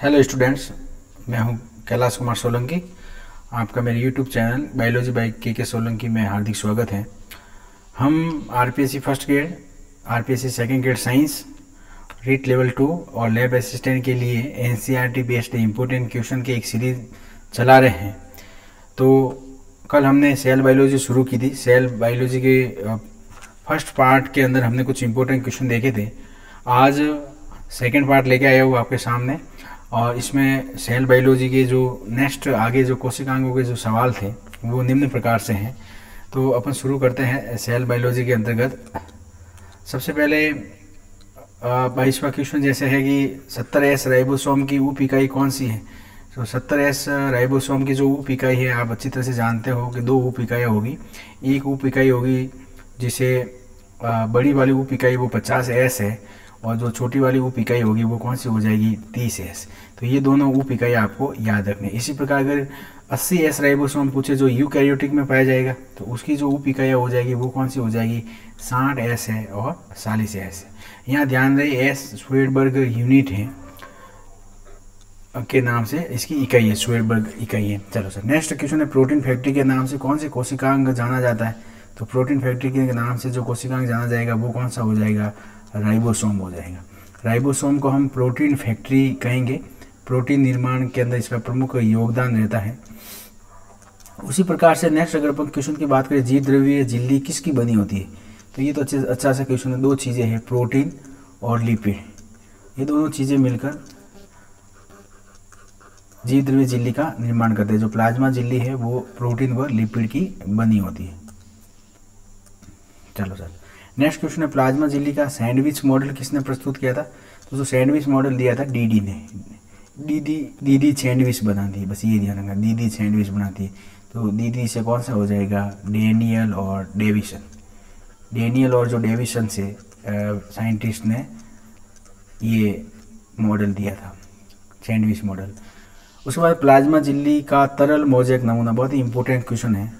Hello students, मैं हूं कैलाश कुमार सोलंकी। आपका मेरे यूट्यूब चैनल बायोलॉजी बाय के सोलंकी में हार्दिक स्वागत है। हम RPSC first grade, RPSC second grade science, REET level 2 और लैब असिस्टेंट के लिए एनसीईआरटी बेस्ड इम्पोर्टेंट क्वेश्चन की एक सीरीज चला रहे हैं। तो कल हमने सेल बायोलॉजी शुरू की थी। सेल बायोलॉजी के फर्स्ट पार्ट के अंदर हमने कुछ इम्पोर्टेंट क्वेश्चन देखे थे। आज सेकेंड पार्ट लेके आया हूँ आपके सामने, और इसमें सेल बायोलॉजी के जो नेक्स्ट आगे जो कोशिकांगों के जो सवाल थे वो निम्न प्रकार से हैं। तो अपन शुरू करते हैं सेल बायोलॉजी के अंतर्गत। सबसे पहले 22वां क्वेश्चन जैसे है कि 70S राइबोसोम की उप इकाई कौन सी है। तो 70S राइबोसोम की जो उप इकाई है, आप अच्छी तरह से जानते हो कि दो उप इकाइयाँ होगी। एक उप इकाई होगी जिसे बड़ी वाली उप इकाई वो 50S है, और जो छोटी वाली उप इकाई होगी वो कौन सी हो जाएगी, 30S। तो ये दोनों उप इकाई आपको याद रखनी है। इसी प्रकार अगर 80S राइबोसोम पूछे जो यूकैरियोटिक में पाया जाएगा, तो उसकी जो उप इकाइयाँ हो जाएगी वो कौन सी हो जाएगी, 60S है और 40S है। यहाँ ध्यान रहे S स्वेडबर्ग यूनिट है के नाम से इसकी इकाई है, स्वेडबर्ग इकाई है। चलो सर, नेक्स्ट क्वेश्चन है प्रोटीन फैक्ट्री के नाम से कौन से कोशिकांग जाना जाता है। तो प्रोटीन फैक्ट्री के नाम से जो कोशिकांग जाना जाएगा वो कौन सा हो जाएगा, राइबोसोम हो जाएगा। राइबोसोम को हम प्रोटीन फैक्ट्री कहेंगे। प्रोटीन निर्माण के अंदर इसका प्रमुख योगदान रहता है। उसी प्रकार से नेक्स्ट अगर अपन क्वेश्चन की बात करें, जीव द्रव्य झिल्ली किसकी बनी होती है, तो ये तो अच्छा सा क्वेश्चन है। दो चीज़ें हैं, प्रोटीन और लिपिड, ये दोनों चीज़ें मिलकर जीव द्रव्य झिल्ली का निर्माण करते हैं। जो प्लाज्मा झिल्ली है वो प्रोटीन व लिपिड की बनी होती है। चलो सर, नेक्स्ट क्वेश्चन है प्लाज्मा झिल्ली का सैंडविच मॉडल किसने प्रस्तुत किया था। तो जो सैंडविच मॉडल दिया था डीडी ने। दीदी सैंडविच बनाती है, बस ये ध्यान रखना, दीदी सैंडविच बनाती है। तो दीदी से कौन सा हो जाएगा, डेनियल और डेविसन। डेनियल और जो डेविसन से साइंटिस्ट ने ये मॉडल दिया था, सैंडविच मॉडल। उसके बाद प्लाज्मा झिल्ली का तरल मोज़ेक नमूना, बहुत ही इंपॉर्टेंट क्वेश्चन है,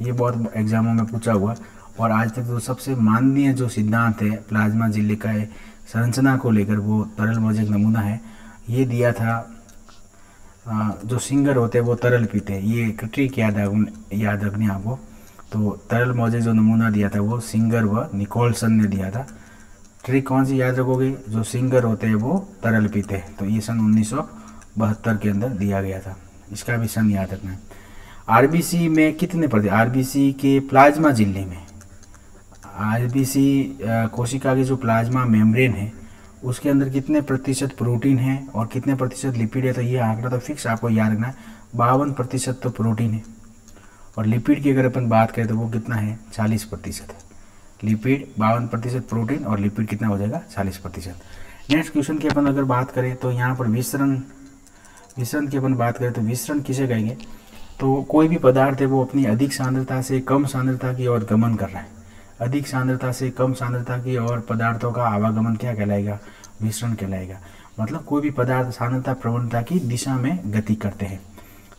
ये बहुत एग्जामों में पूछा हुआ। और आज तक जो सबसे माननीय जो सिद्धांत है प्लाज्मा झिल्ली का संरचना को लेकर, वो तरल मोज़ेक नमूना है। ये दिया था जो सिंगर होते हैं वो तरल पीते हैं, ये ट्रिक याद रखनी आपको। तो तरल मोज़ेक जो नमूना दिया था वो सिंगर व निकोलसन ने दिया था। ट्रिक कौन सी याद रखोगे, जो सिंगर होते हैं वो तरल पीते हैं। तो ये सन 1972 के अंदर दिया गया था, इसका भी सन याद रखना है। आरबीसी में कितने प्रतिशत, आरबीसी के प्लाज्मा झिल्ली में, आरबीसी कोशिका की जो प्लाज्मा मेम्ब्रेन है उसके अंदर कितने प्रतिशत प्रोटीन है और कितने प्रतिशत लिपिड है। तो ये आंकड़ा तो फिक्स आपको याद रखना है, 52% तो प्रोटीन है। और लिपिड की अगर अपन बात करें तो वो कितना है, 40% है। लिपिड 52%, प्रोटीन और लिपिड कितना हो जाएगा, 40%। नेक्स्ट क्वेश्चन की अपन अगर बात करें तो यहाँ पर विसरण की अपन बात करें तो विसरण किसे कहेंगे। तो कोई भी पदार्थ है वो अपनी अधिक सांद्रता से कम सांद्रता की ओर गमन कर रहा है। अधिक सांद्रता से कम सांद्रता की ओर पदार्थों का आवागमन क्या कहलाएगा, विसरण कहलाएगा। मतलब कोई भी पदार्थ सांद्रता प्रवणता की दिशा में गति करते हैं।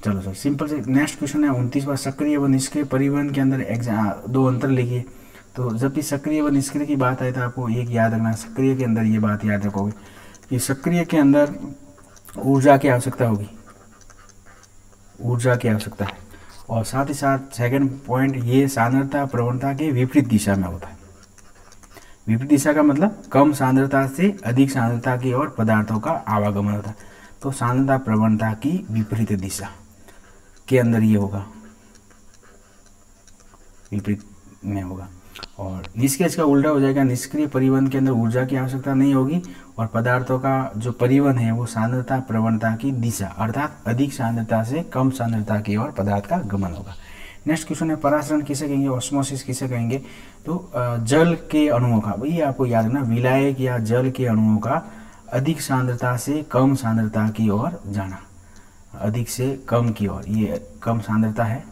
चलो सर, सिंपल से नेक्स्ट क्वेश्चन है 29वां, सक्रिय व निष्क्रिय परिवहन के अंदर दो अंतर लिखिए। तो जब भी सक्रिय व निष्क्रिय की बात आए तो आपको एक याद रखना, सक्रिय के अंदर ये बात याद रखोगे कि सक्रिय के अंदर ऊर्जा की आवश्यकता होगी, ऊर्जा की आवश्यकता है। और साथ ही साथ सेकंड पॉइंट, ये सांद्रता प्रवणता के विपरीत दिशा में होता है। विपरीत दिशा का मतलब कम सांद्रता से अधिक सांद्रता की ओर पदार्थों का आवागमन होता है। तो सांद्रता प्रवणता की विपरीत दिशा के अंदर ये होगा, विपरीत में होगा। और निष्क्रिय का उल्टा हो जाएगा, निष्क्रिय परिवहन के अंदर ऊर्जा की आवश्यकता नहीं होगी और पदार्थों का जो परिवहन है वो सांद्रता प्रवणता की दिशा, अर्थात अधिक सांद्रता से कम सांद्रता की ओर पदार्थ का गमन होगा। नेक्स्ट क्वेश्चन है परासरण किसे कहेंगे, ऑस्मोसिस किसे कहेंगे। तो जल के अणुओं का, ये आपको याद रखना, विलायक या जल के अणुओं का अधिक सांद्रता से कम सांद्रता की ओर जाना, अधिक से कम की ओर, ये कम सांद्रता है।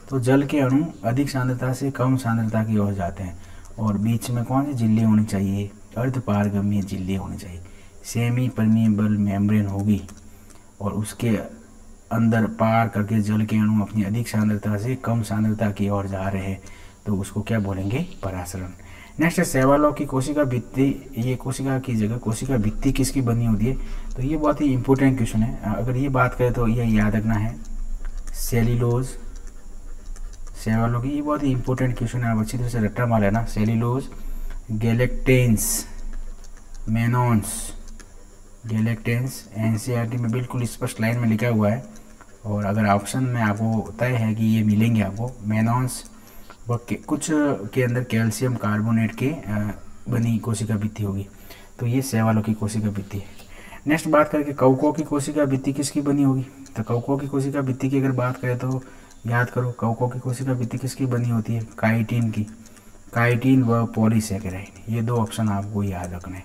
तो जल के अणु अधिक सांद्रता से कम सांद्रता की ओर जाते हैं। और बीच में कौन सी झिल्ली होनी चाहिए, अर्धपारगम्य झिल्ली होनी चाहिए। सेमी परमिएबल मेम्ब्रेन होगी और उसके अंदर पार करके जल के अणु अपनी अधिक सांद्रता से कम सांद्रता की ओर जा रहे हैं, तो उसको क्या बोलेंगे, परासरण। नेक्स्ट है सहवालों की कोशिका भित्ति। ये कोशिका की जगह कोशिका भित्ति किसकी बनी होती है? तो ये बहुत ही इंपॉर्टेंट क्वेश्चन है। अगर ये बात करें तो ये याद रखना है, सेल्यूलोज सहवालों की। ये बहुत ही इंपॉर्टेंट क्वेश्चन है, आप अच्छी तरह से रट्टा मार लेना। सेल्यूलोज, गैलेक्टेंस, मेनॉन्स, गैलेक्टेंस एनसीईआरटी में बिल्कुल स्पष्ट लाइन में लिखा हुआ है, और अगर ऑप्शन में आपको तय है कि ये मिलेंगे आपको। मेनॉन्स व कुछ के अंदर कैल्शियम कार्बोनेट के बनी कोशिका भित्ति होगी, तो ये सहवालों की कोशिका भित्ति है। नेक्स्ट बात करके कवकों की कोशिका भित्ति किसकी बनी होगी? तो कवकों की कोशिका भित्ति की अगर बात करें तो याद करो, कवकों की कोशिका भित्ति किसकी बनी होती है? काइटिन की। काइटिन व पॉलीसैकेराइड, ये दो ऑप्शन आपको याद रखने हैं।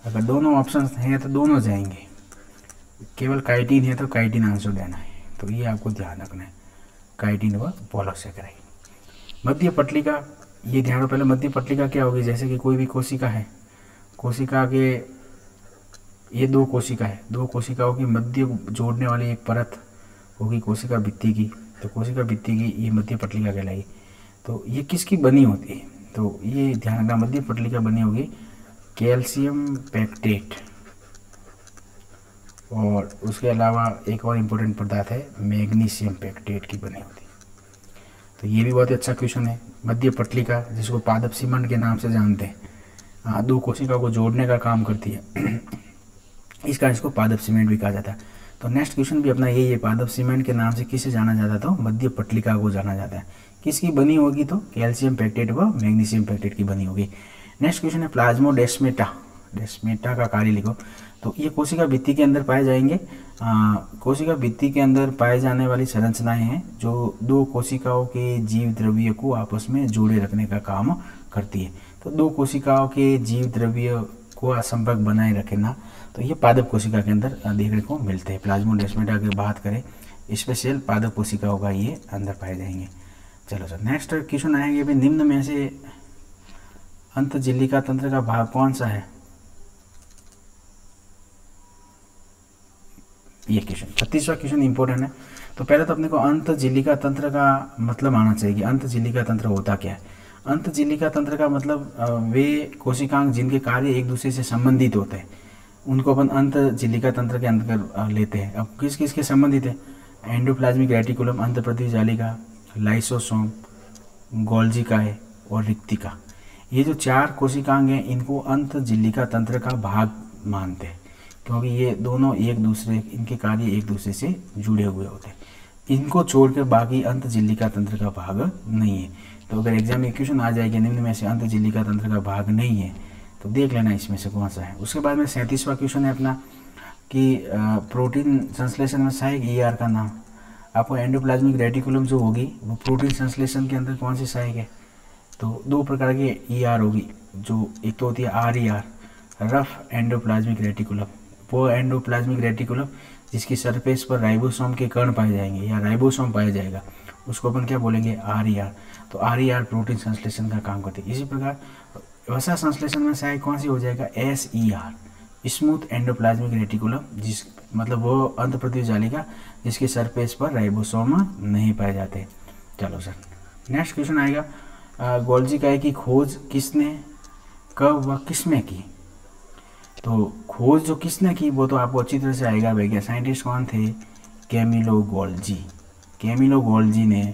अगर दोनों ऑप्शन हैं तो दोनों जाएंगे, केवल काइटिन है तो काइटिन आंसर देना है, तो ये आपको ध्यान रखना है, काइटिन व पॉलीसैकेराइड। मध्य पटलिका, ये ध्यान रखो। पहले मध्य पटलिका क्या होगी? जैसे कि कोई भी कोशिका है, कोशिका के ये दो कोशिका है, दो कोशिकाओं की मध्य जोड़ने वाली एक परत होगी कोशिका भित्ति की, तो कोशिका भित्ति की ये मध्य पटलिका कहलाएगी। तो ये किसकी बनी होती है? तो ये ध्यान रखना, मध्य पटलिका बनी होगी कैल्शियम पैक्टेट, और उसके अलावा एक और इम्पोर्टेंट पदार्थ है मैग्नीशियम पैक्टेट की बनी होती है। तो ये भी बहुत अच्छा क्वेश्चन है। मध्य पटलिका, जिसको पादप सीमेंट के नाम से जानते हैं, दो कोशिका को जोड़ने का काम करती है, इस कारण इसको पादप सीमेंट भी कहा जाता है। तो नेक्स्ट क्वेश्चन भी अपना यही है, पादप सीमेंट के नाम से किसे जाना जाता है? तो मध्य पटलिका को जाना जाता है। किसकी बनी होगी? तो कैल्शियम पैक्टेट व मैग्नीशियम पैक्टेट की बनी होगी। नेक्स्ट क्वेश्चन है प्लाज्मोडेस्माटा, डेस्माटा का कार्य लिखो। तो ये कोशिका भित्ति के अंदर पाए जाएंगे। कोशिका भित्ति के अंदर पाए जाने वाली संरचनाएं हैं जो दो कोशिकाओं के जीव द्रव्य को आपस में जोड़े रखने का काम करती है। तो दो कोशिकाओं के जीव द्रव्य को संपर्क बनाए रखना, तो ये पादप कोशिका के अंदर देखने को मिलते हैं। प्लाज्मोडेस्माटा की बात करें, स्पेशल पादप कोशिकाओं का ये अंदर पाए जाएंगे। चलो सर, नेक्स्ट क्वेश्चन आएंगे भी, निम्न में से अंतजिल्लिका तंत्र का भाग कौन सा है? ये क्वेश्चन 36वां क्वेश्चन इंपॉर्टेंट है। तो पहले तो अपने को अंतजिल्लिका तंत्र का मतलब आना चाहिए कि अंतजिल्लिका तंत्र होता क्या है। अंतजिल्लिका तंत्र का मतलब वे कोशिकांग जिनके कार्य एक दूसरे से संबंधित होते हैं, उनको अपन अंतजिल्लिका तंत्र के अंतर्गत लेते हैं। अब किस किस के संबंधित है? एंडोप्लाज्मिक रेटिकुलम, अंतःप्रतिज जालिका, लाइसोसोम, गोल्जी काय और रिक्तिका। ये जो चार कोशिकांग हैं, इनको अंतजिल्लिका तंत्र का भाग मानते हैं, क्योंकि ये दोनों एक दूसरे, इनके कार्य एक दूसरे से जुड़े हुए होते हैं। इनको छोड़कर बाकी अंतजिल्लिका तंत्र का भाग नहीं है। तो अगर एग्जाम में क्वेश्चन आ जाएगा निम्न में से अंतजिल्लिका तंत्र का भाग नहीं है, तो देख लेना इसमें से कौन सा है। उसके बाद में 37वां क्वेश्चन है अपना कि प्रोटीन संश्लेषण में सहायक ईआर का नाम। आपको एंडोप्लाज्मिक रेटिकुलम जो होगी वो प्रोटीन संश्लेषण के अंदर कौन सी सहायक है? तो दो प्रकार की ईआर होगी, जो एक तो होती है आरईआर, रफ एंडोप्लाज्मिक रेटिकुलम। वो एंडोप्लाज्मिक रेटिकुलम जिसकी सरफेस पर राइबोसोम के कण पाए जाएंगे या राइबोसोम पाया जाएगा, उसको अपन क्या बोलेंगे? आरईआर। तो आरईआर प्रोटीन संश्लेषण का काम करती है। इसी प्रकार वसा संश्लेषण में सहायक कौन सी हो जाएगा? एसईआर, स्मूथ एंडोप्लाज्मिक रेटिकुलम, जिस मतलब वो अंतःप्रतिज जालिका जिसकी सरफेस पर राइबोसोम नहीं पाए जाते। चलो सर, नेक्स्ट क्वेश्चन आएगा, गोल्जी काय की खोज किसने, कब व किसमें की? तो खोज जो किसने की वो तो आपको अच्छी तरह से आएगा भैया। साइंटिस्ट कौन थे? Camillo Golgi. कैमिलो गोल्जी ने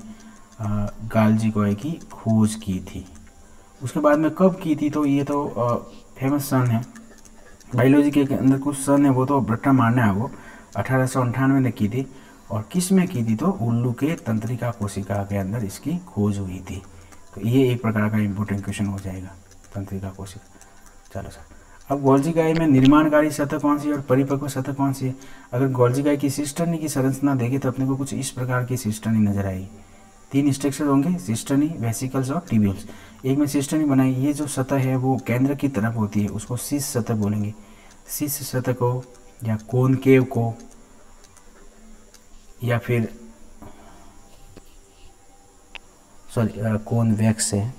गाल्जी काय की खोज की थी। उसके बाद में कब की थी? तो ये तो फेमस सन है, बायोलॉजी के अंदर कुछ सन है, वो तो रट्टा मारना है आपको। 1898 में की थी। और किस में की थी? तो उल्लू के तंत्रिका कोशिका के अंदर इसकी खोज हुई थी। तो ये एक प्रकार का इंपॉर्टेंट क्वेश्चन हो जाएगा, तंत्रिका कोशिका। चलो सर, अब गोल्जी काय में निर्माणकारी सतह कौन सी है और परिपक्व सतह कौन सी है? अगर गोल्जी काय की सिस्टर्नी की संरचना देखें तो अपने को कुछ इस प्रकार की सिस्टर्नी नजर आएगी। 3 स्ट्रक्चर होंगे, सिस्टर्नी, वेसिकल्स और ट्यूब्यूल्स। एक में सिस्टर्नी बनाई, ये जो सतह है वो केंद्र की तरफ होती है, उसको शीर्ष सतह बोलेंगे। शीर्ष सतह को या कोनकेव को या फिर कॉन्वेक्स है,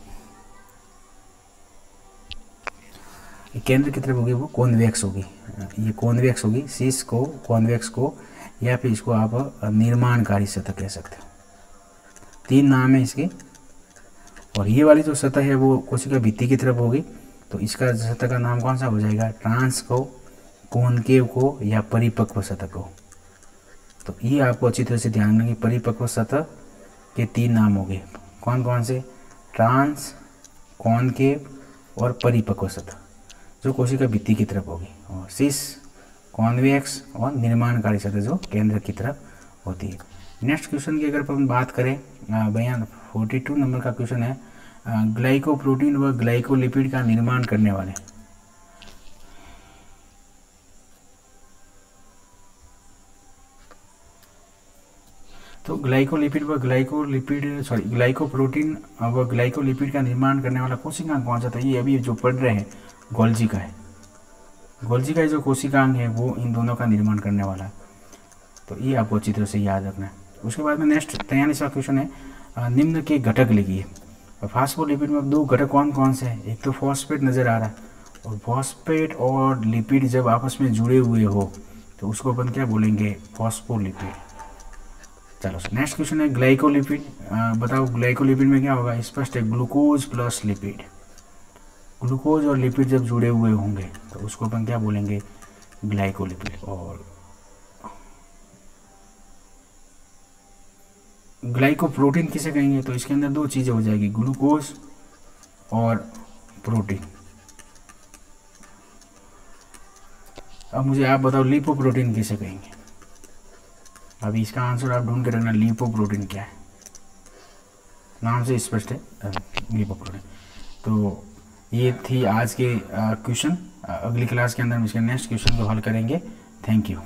केंद्र की तरफ होगी वो कॉन्वेक्स होगी, ये कॉन्वेक्स होगी। शीर्ष को, कॉन्वेक्स को, या फिर इसको आप निर्माणकारी सतह कह सकते हो। 3 नाम है इसके, और ये वाली जो सतह है वो कोशिका भित्ति की तरफ होगी, तो इसका सतह का नाम कौन सा हो जाएगा, ट्रांस को, कॉनकेव को या परिपक्व सतह को। तो ये आपको अच्छी तरह से ध्यान रखना कि परिपक्व सतह के 3 नाम हो गए, कौन कौन से, ट्रांस, कॉनकेव और परिपक्व सतह, जो कोशिका भित्ति की तरफ होगी, और सिस, कॉन्वेक्स और निर्माणकारी सतह जो केंद्र की तरफ होती है। नेक्स्ट क्वेश्चन की अगर अपन बात करें, बयान 42 नंबर का क्वेश्चन है, ग्लाइकोप्रोटीन व ग्लाइकोलिपिड का निर्माण करने वाले। तो ग्लाइकोप्रोटीन व ग्लाइकोलिपिड का निर्माण करने वाला कोशिकांग कौन सा था, ये अभी जो पढ़ रहे हैं गोल्जी का है। गोल्जी का जो कोशिकांग है वो इन दोनों का निर्माण करने वाला है, तो ये आपको अच्छी तरह से याद रखना है। उसके बाद में नेक्स्ट 43वां क्वेश्चन है, निम्न के घटक लिखिए। फास्फोलिपिड में 2 घटक कौन कौन से हैं, एक तो फॉस्फेट नज़र आ रहा है, और फॉस्फेट और लिपिड जब आपस में जुड़े हुए हो तो उसको अपन क्या बोलेंगे, फॉस्फोलिपिड। चलो नेक्स्ट क्वेश्चन है ग्लाइकोलिपिड, बताओ ग्लाइकोलिपिड में क्या होगा, स्पष्ट है, ग्लूकोज प्लस लिपिड। ग्लूकोज और लिपिड जब जुड़े हुए होंगे तो उसको अपन क्या बोलेंगे, ग्लाइकोलिपिड। और ग्लाइकोप्रोटीन किसे कहेंगे, तो इसके अंदर 2 चीज़ें हो जाएगी, ग्लूकोज और प्रोटीन। अब मुझे आप बताओ लिपोप्रोटीन किसे कहेंगे। अभी इसका आंसर आप ढूंढ के रखना, लिपोप्रोटीन क्या है, नाम से स्पष्ट है लिपोप्रोटीन। तो ये थी आज के क्वेश्चन। अगली क्लास के अंदर हम इसके नेक्स्ट क्वेश्चन को हल करेंगे। Thank you.